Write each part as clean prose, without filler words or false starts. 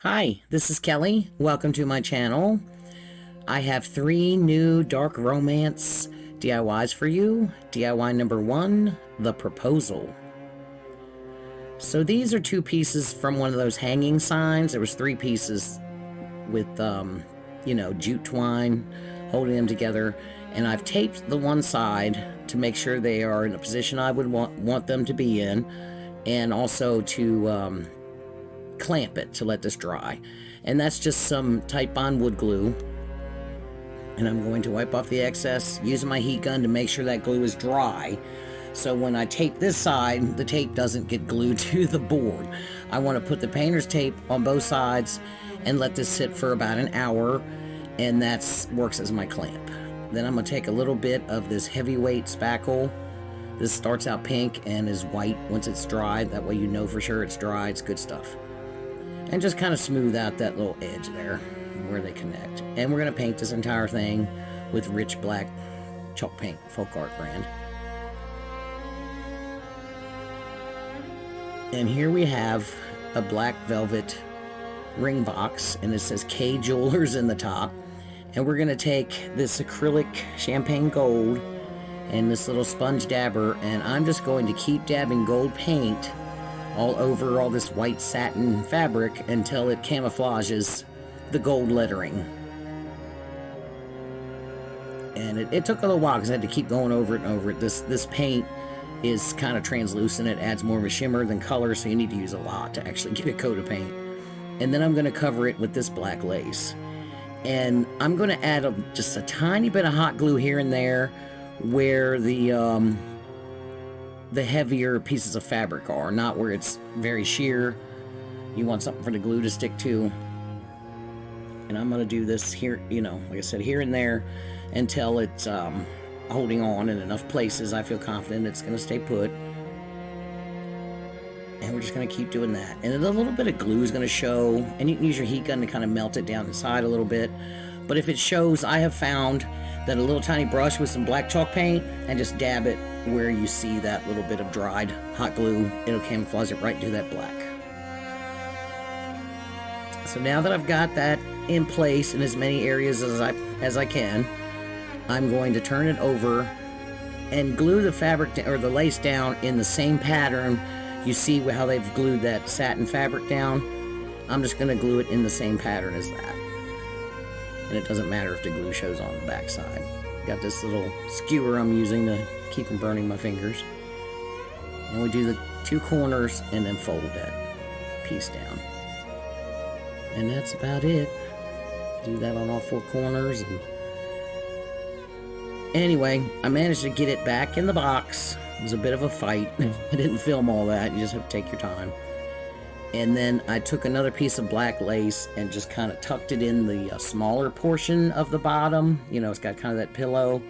Hi, this is Kelly. Welcome to my channel. I have 3 new dark romance DIYs for you. DIY number 1, the proposal. So these are 2 pieces from one of those hanging signs. There was 3 pieces with, jute twine holding them together. And I've taped the one side to make sure they are in a position I would want them to be in. And also to clamp it to let this dry, and that's just some Titebond wood glue, and I'm going to wipe off the excess using my heat gun to make sure that glue is dry, so when I tape this side the tape doesn't get glued to the board. I want to put the painter's tape on both sides and let this sit for about an hour, and that works as my clamp. Then I'm going to take a little bit of this heavyweight spackle. This starts out pink and is white once it's dry, that way you know for sure it's dry. It's good stuff. And just kind of smooth out that little edge there where they connect. And we're going to paint this entire thing with rich black chalk paint, Folk Art brand. And here we have a black velvet ring box, and it says K Jewelers in the top. And we're going to take this acrylic champagne gold and this little sponge dabber, and I'm just going to keep dabbing gold paint all over all this white satin fabric until it camouflages the gold lettering. And it took a little while because I had to keep going over it and over it. This paint is kind of translucent. It adds more of a shimmer than color, so you need to use a lot to actually get a coat of paint. And then I'm going to cover it with this black lace. And I'm going to add just a tiny bit of hot glue here and there where the heavier pieces of fabric are, not where it's very sheer. You want something for the glue to stick to. And I'm going to do this here, like I said, here and there until it's holding on in enough places I feel confident it's going to stay put. And we're just going to keep doing that. And a little bit of glue is going to show, and you can use your heat gun to kind of melt it down inside a little bit. But if it shows, I have found that a little tiny brush with some black chalk paint and just dab it where you see that little bit of dried hot glue, it'll camouflage it right into that black. So now that I've got that in place in as many areas as I can, I'm going to turn it over and glue the fabric or the lace down in the same pattern. You see how they've glued that satin fabric down? I'm just going to glue it in the same pattern as that. And it doesn't matter if the glue shows on the back side. Got this little skewer I'm using to keep from burning my fingers. And we do the 2 corners and then fold that piece down. And that's about it. Do that on all 4 corners. And anyway, I managed to get it back in the box. It was a bit of a fight. I didn't film all that. You just have to take your time. And then I took another piece of black lace and just kind of tucked it in the smaller portion of the bottom. It's got kind of that pillow.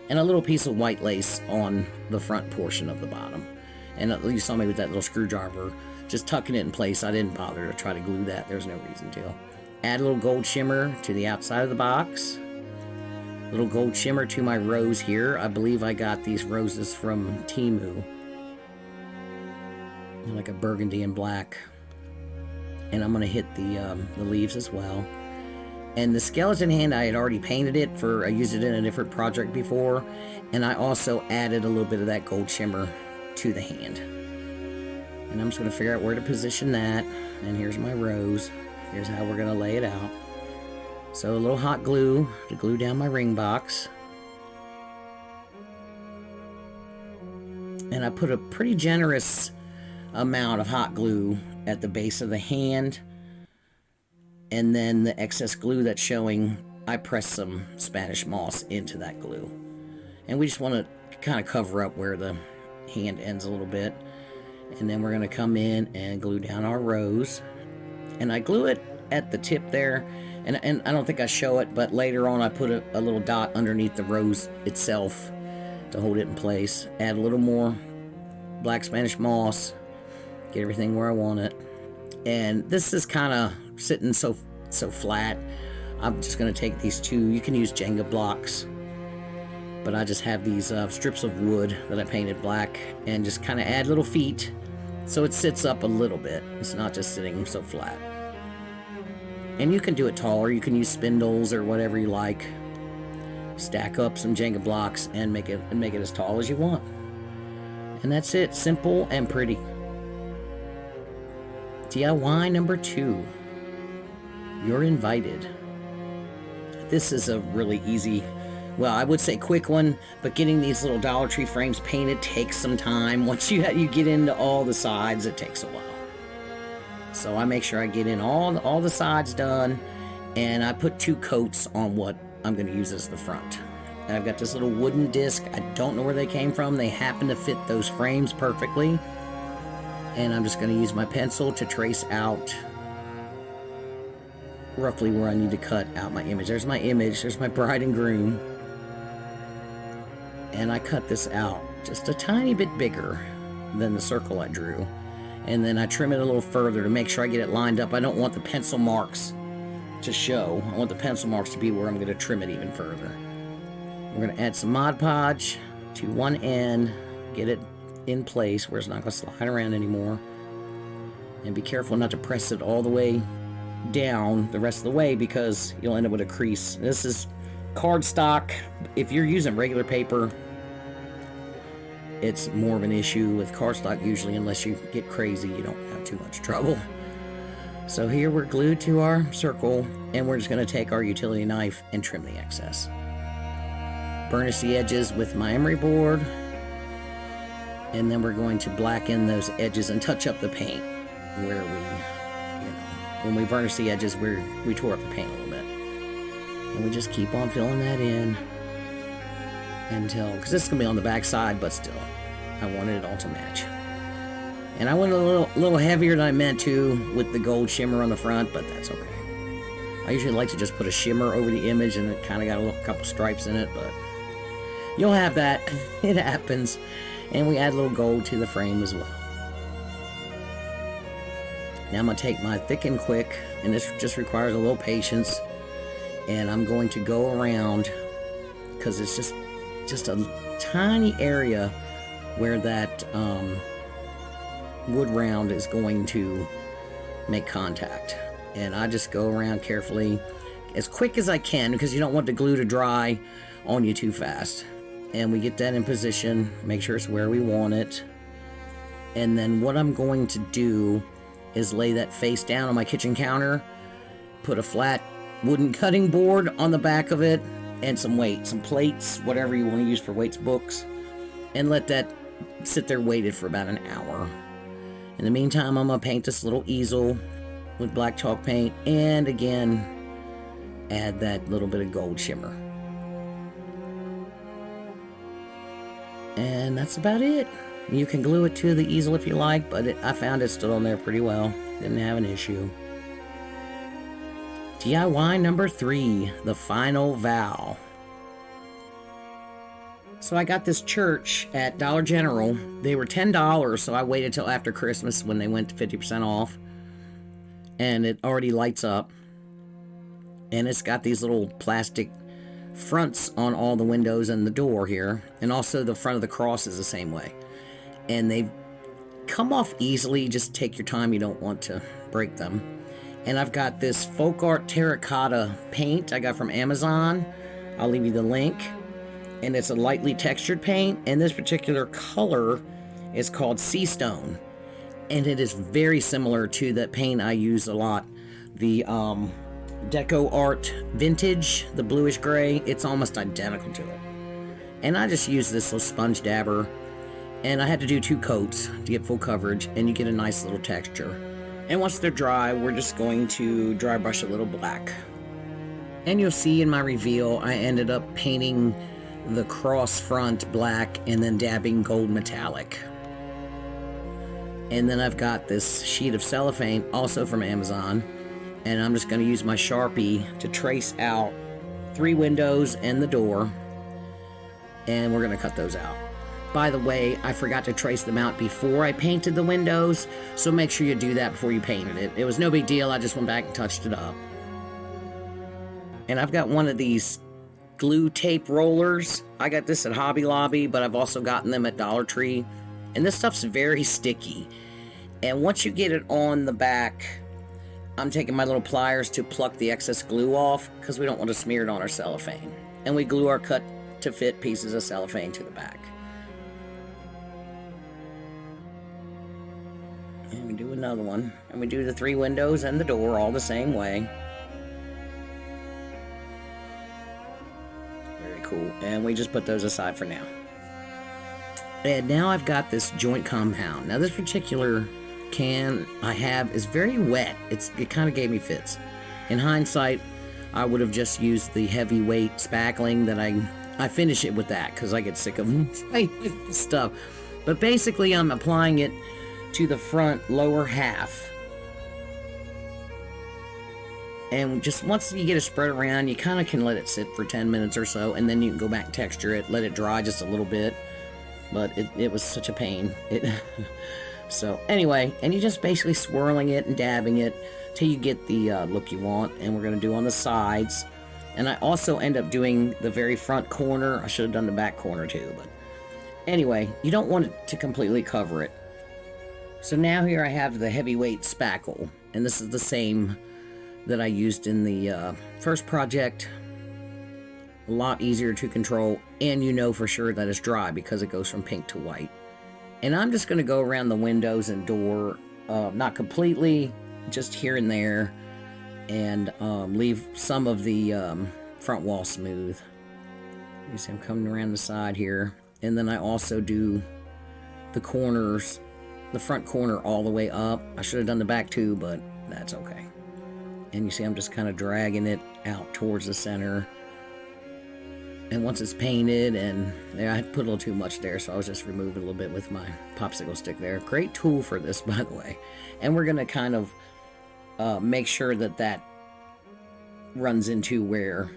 And a little piece of white lace on the front portion of the bottom. And you saw me with that little screwdriver just tucking it in place. I didn't bother to try to glue that. There's no reason to. Add a little gold shimmer to the outside of the box. Little gold shimmer to my rose here. I believe I got these roses from Temu. They're like a burgundy and black. And I'm going to hit the leaves as well. And the skeleton hand, I had already painted it I used it in a different project before. And I also added a little bit of that gold shimmer to the hand. And I'm just going to figure out where to position that. And here's my rose. Here's how we're going to lay it out. So a little hot glue to glue down my ring box. And I put a pretty generous amount of hot glue at the base of the hand, and then the excess glue that's showing, I press some Spanish moss into that glue. And we just want to kind of cover up where the hand ends a little bit. And then we're going to come in and glue down our rose. And I glue it at the tip there, and I don't think I show it, but later on I put a little dot underneath the rose itself to hold it in place. Add a little more black Spanish moss. Get everything where I want it. And this is kind of sitting so flat. I'm just going to take these 2. You can use Jenga blocks, but I just have these strips of wood that I painted black and just kind of add little feet so it sits up a little bit. It's not just sitting so flat. And you can do it taller. You can use spindles or whatever you like. Stack up some Jenga blocks and make it as tall as you want. And that's it. Simple and pretty. DIY number 2. You're invited. This is a really easy, well, I would say quick one, but getting these little Dollar Tree frames painted takes some time. Once you get into all the sides, it takes a while. So I make sure I get in all the sides done, and I put 2 coats on what I'm going to use as the front. And I've got this little wooden disc. I don't know where they came from. They happen to fit those frames perfectly. And I'm just going to use my pencil to trace out roughly where I need to cut out my image. There's my image. There's my bride and groom. And I cut this out just a tiny bit bigger than the circle I drew. And then I trim it a little further to make sure I get it lined up. I don't want the pencil marks to show. I want the pencil marks to be where I'm going to trim it even further. We're going to add some Mod Podge to one end, get it in place where it's not going to slide around anymore. And be careful not to press it all the way down the rest of the way, because you'll end up with a crease. This is cardstock. If you're using regular paper, it's more of an issue. With cardstock, usually, unless you get crazy, you don't have too much trouble. So here we're glued to our circle, and we're just going to take our utility knife and trim the excess. Burnish the edges with my emery board, and then we're going to blacken those edges and touch up the paint where when we burnish the edges, we tore up the paint a little bit. And we just keep on filling that in until, because this is going to be on the back side, but still, I wanted it all to match. And I went a little heavier than I meant to with the gold shimmer on the front, but that's okay. I usually like to just put a shimmer over the image, and it kind of got a couple stripes in it, but you'll have that. It happens. And we add a little gold to the frame as well. Now I'm going to take my Thick and Quick, and this just requires a little patience, and I'm going to go around, because it's just a tiny area where that wood round is going to make contact. And I just go around carefully, as quick as I can, because you don't want the glue to dry on you too fast. And we get that in position, make sure it's where we want it. And then what I'm going to do is lay that face down on my kitchen counter, put a flat wooden cutting board on the back of it, and some weights, some plates, whatever you want to use for weights books, and let that sit there weighted for about an hour. In the meantime, I'm going to paint this little easel with black chalk paint, and again, add that little bit of gold shimmer. And that's about it. You can glue it to the easel if you like, but I found it stood on there pretty well. Didn't have an issue. DIY number 3, the Final Vow. So I got this church at Dollar General. They were $10, so I waited till after Christmas when they went to 50% off. And it already lights up. And it's got these little plastic fronts on all the windows and the door here. And also the front of the cross is the same way. And they come off easily. Just take your time. You don't want to break them. And I've got this folk art terracotta paint I got from Amazon. I'll leave you the link. And it's a lightly textured paint. And this particular color is called Sea Stone. And it is very similar to that paint I use a lot. The Deco Art Vintage, the bluish gray. It's almost identical to it. And I just use this little sponge dabber. And I had to do 2 coats to get full coverage, and you get a nice little texture. And once they're dry, we're just going to dry brush a little black. And you'll see in my reveal, I ended up painting the cross front black and then dabbing gold metallic. And then I've got this sheet of cellophane, also from Amazon, and I'm just going to use my Sharpie to trace out 3 windows and the door, and we're going to cut those out. By the way, I forgot to trace them out before I painted the windows, so make sure you do that before you painted it. It was no big deal, I just went back and touched it up. And I've got one of these glue tape rollers. I got this at Hobby Lobby, but I've also gotten them at Dollar Tree. And this stuff's very sticky. And once you get it on the back I'm taking my little pliers to pluck the excess glue off because we don't want to smear it on our cellophane. And we glue our cut to fit pieces of cellophane to the back. And we do another one. And we do the 3 windows and the door all the same way. Very cool. And we just put those aside for now. And now I've got this joint compound. Now this particular can I have is very wet. It kind of gave me fits. In hindsight, I would have just used the heavyweight spackling that I finish it with that because I get sick of stuff. But basically I'm applying it to the front lower half. And just once you get it spread around, you kind of can let it sit for 10 minutes or so, and then you can go back and texture it, let it dry just a little bit. But it was such a pain. So anyway, and you're just basically swirling it and dabbing it till you get the look you want. And we're going to do on the sides. And I also end up doing the very front corner. I should have done the back corner too. But anyway, you don't want it to completely cover it. So now here I have the heavyweight spackle. And this is the same that I used in the first project. A lot easier to control, and you know for sure that it's dry because it goes from pink to white. And I'm just going to go around the windows and door, not completely, just here and there, and leave some of the front wall smooth. You see I'm coming around the side here, and then I also do the corners, the front corner all the way up. I should have done the back too, but that's okay. And you see I'm just kind of dragging it out towards the center. And once it's painted, and I put a little too much there, so I was just removing a little bit with my popsicle stick there. Great tool for this, by the way. And we're going to kind of make sure that that runs into where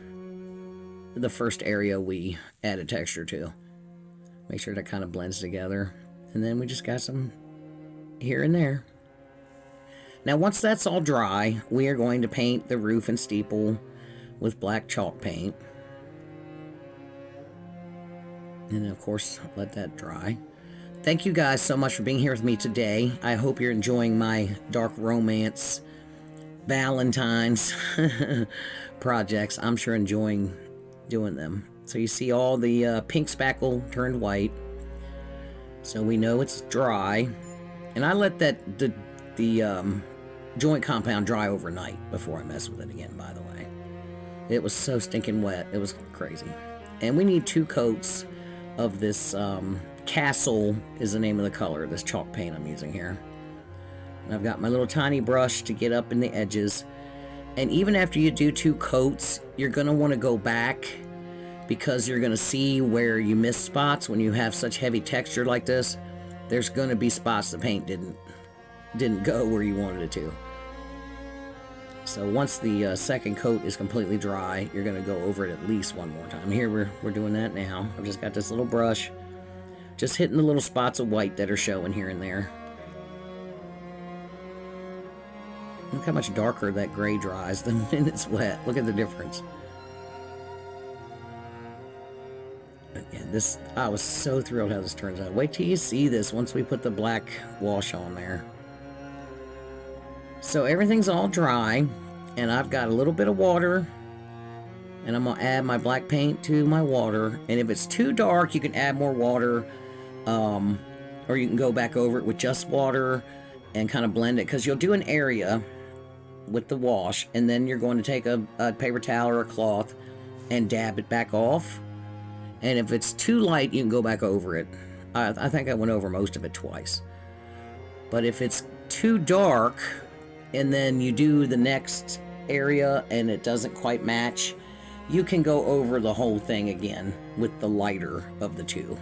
the first area we added texture to. Make sure that kind of blends together. And then we just got some here and there. Now, once that's all dry, we are going to paint the roof and steeple with black chalk paint. And then, of course, let that dry. Thank you guys so much for being here with me today. I hope you're enjoying my dark romance Valentine's projects. I'm sure enjoying doing them. So you see all the pink spackle turned white. So we know it's dry. And I let that the joint compound dry overnight before I mess with it again, by the way. It was so stinking wet. It was crazy. And we need 2 coats of this Castle is the name of the color, this chalk paint I'm using here. And I've got my little tiny brush to get up in the edges. And even after you do 2 coats, you're going to want to go back because you're going to see where you miss spots when you have such heavy texture like this. There's going to be spots the paint didn't go where you wanted it to. So once the second coat is completely dry, you're going to go over it at least one more time. Here we're doing that now. I've just got this little brush, just hitting the little spots of white that are showing here and there. Look how much darker that gray dries than when it's wet. Look at the difference. But yeah, I was so thrilled how this turns out. Wait till you see this once we put the black wash on there. So everything's all dry, and I've got a little bit of water, and I'm going to add my black paint to my water. And if it's too dark, you can add more water, or you can go back over it with just water and kind of blend it, because you'll do an area with the wash, and then you're going to take a paper towel or a cloth and dab it back off. And if it's too light, you can go back over it. I think I went over most of it twice. But if it's too dark, and then you do the next area and it doesn't quite match, you can go over the whole thing again with the lighter of the 2.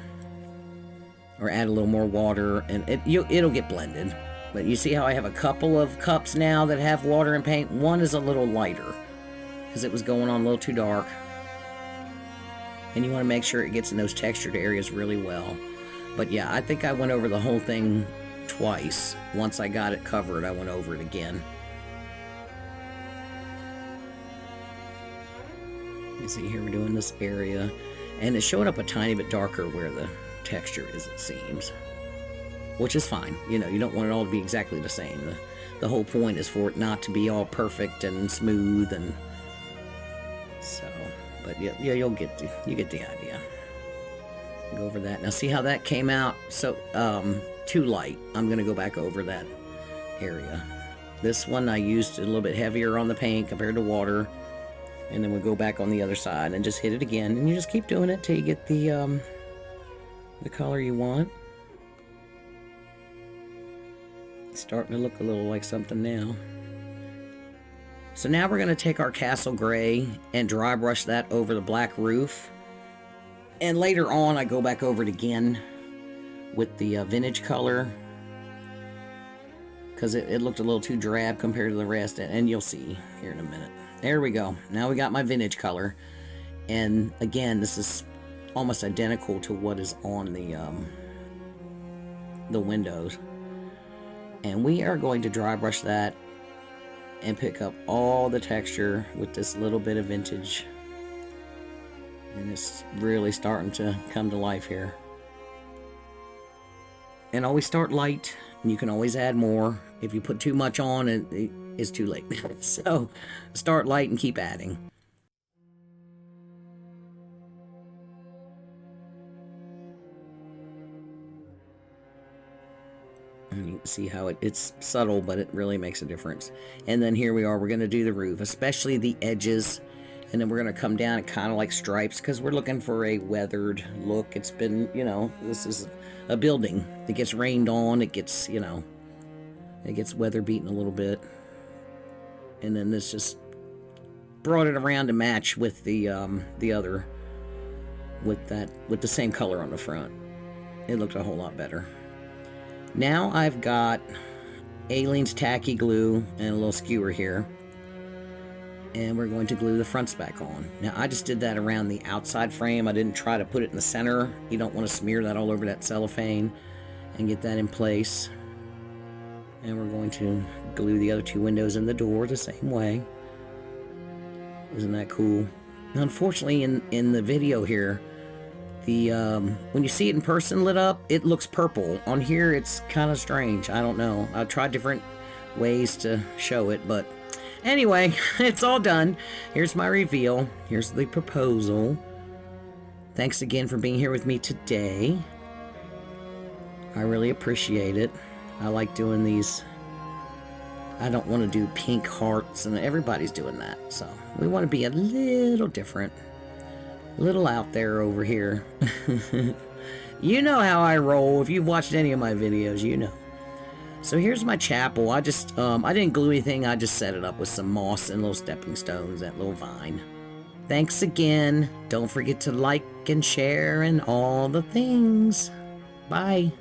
Or add a little more water, and it'll get blended. But you see how I have a couple of cups now that have water and paint? One is a little lighter because it was going on a little too dark. And you want to make sure it gets in those textured areas really well. But yeah, I think I went over the whole thing twice. Once I got it covered, I went over it again. You see here we're doing this area, and it's showing up a tiny bit darker where the texture is, it seems. Which is fine. You know, you don't want it all to be exactly the same. the whole point is for it not to be all perfect and smooth, and so, but yeah, you get the idea. Go over that. Now see how that came out? So, too light. I'm going to go back over that area. This one I used a little bit heavier on the paint compared to water. And then we'll go back on the other side and just hit it again. And you just keep doing it till you get the color you want. It's starting to look a little like something now. So now we're going to take our castle gray and dry brush that over the black roof. And later on, I go back over it again with the vintage color, because it looked a little too drab compared to the rest, and you'll see here in a minute. There we go. Now we got my vintage color, and again, this is almost identical to what is on the windows. And we are going to dry brush that and pick up all the texture with this little bit of vintage. And it's really starting to come to life here. And always start light, and you can always add more. If you put too much on, it's too late. So start light and keep adding. And you can see how it's subtle, but it really makes a difference. And then here we are, we're going to do the roof, especially the edges. And then we're going to come down and kind of like stripes, because we're looking for a weathered look. It's been, this is a building. It gets rained on. It gets, it gets weather beaten a little bit. And then this just brought it around to match with the other, with the same color on the front. It looked a whole lot better. Now I've got Aleene's tacky glue and a little skewer here. And we're going to glue the fronts back on. Now, I just did that around the outside frame. I didn't try to put it in the center. You don't want to smear that all over that cellophane, and get that in place. And we're going to glue the other two windows in the door the same way. Isn't that cool? Now, unfortunately, in the video here, when you see it in person lit up, it looks purple. On here, it's kind of strange. I don't know. I've tried different ways to show it, but anyway, it's all done. Here's my reveal. Here's the proposal. Thanks again for being here with me today. I really appreciate it. I like doing these. I don't want to do pink hearts, and everybody's doing that. So we want to be a little different. A little out there over here. You know how I roll. If you've watched any of my videos, you know. So here's my chapel. I just, I didn't glue anything. I just set it up with some moss and little stepping stones, that little vine. Thanks again. Don't forget to like and share and all the things. Bye.